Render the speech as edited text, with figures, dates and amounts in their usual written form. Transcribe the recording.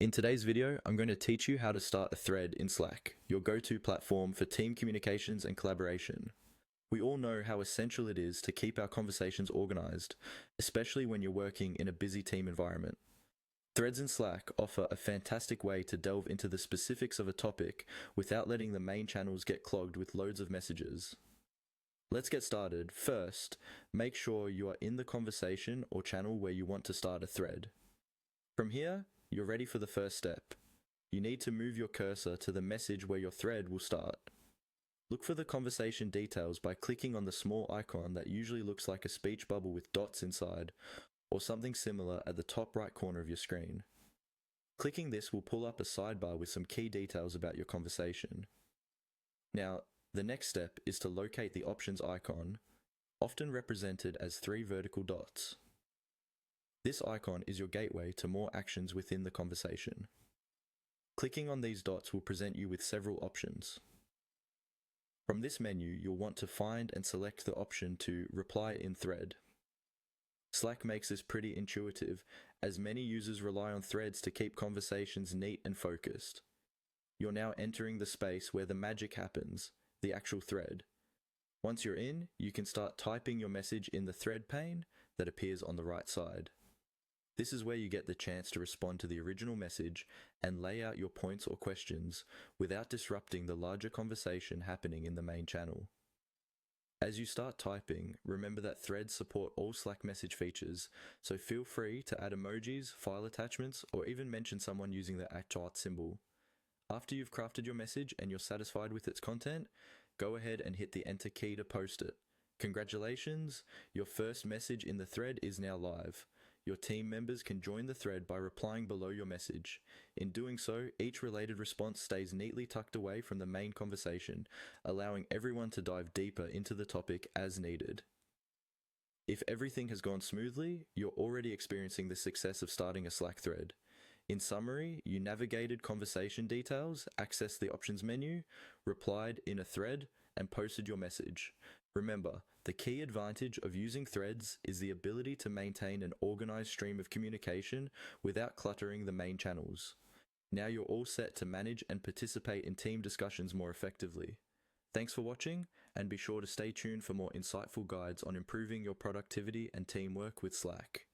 In today's video, I'm going to teach you how to start a thread in Slack, your go-to platform for team communications and collaboration. We all know how essential it is to keep our conversations organized, especially when you're working in a busy team environment. Threads in Slack offer a fantastic way to delve into the specifics of a topic without letting the main channels get clogged with loads of messages. Let's get started. First, make sure you are in the conversation or channel where you want to start a thread. From here, you're ready for the first step. You need to move your cursor to the message where your thread will start. Look for the conversation details by clicking on the small icon that usually looks like a speech bubble with dots inside, or something similar at the top right corner of your screen. Clicking this will pull up a sidebar with some key details about your conversation. Now, the next step is to locate the options icon, often represented as 3 vertical dots. This icon is your gateway to more actions within the conversation. Clicking on these dots will present you with several options. From this menu, you'll want to find and select the option to reply in thread. Slack makes this pretty intuitive, as many users rely on threads to keep conversations neat and focused. You're now entering the space where the magic happens, the actual thread. Once you're in, you can start typing your message in the thread pane that appears on the right side. This is where you get the chance to respond to the original message and lay out your points or questions without disrupting the larger conversation happening in the main channel. As you start typing, remember that threads support all Slack message features, so feel free to add emojis, file attachments, or even mention someone using the @ symbol. After you've crafted your message and you're satisfied with its content, go ahead and hit the enter key to post it. Congratulations, your first message in the thread is now live. Your team members can join the thread by replying below your message. In doing so, each related response stays neatly tucked away from the main conversation, allowing everyone to dive deeper into the topic as needed. If everything has gone smoothly, you're already experiencing the success of starting a Slack thread. In summary, you navigated conversation details, accessed the options menu, replied in a thread, and posted your message. Remember, the key advantage of using threads is the ability to maintain an organized stream of communication without cluttering the main channels. Now you're all set to manage and participate in team discussions more effectively. Thanks for watching, and be sure to stay tuned for more insightful guides on improving your productivity and teamwork with Slack.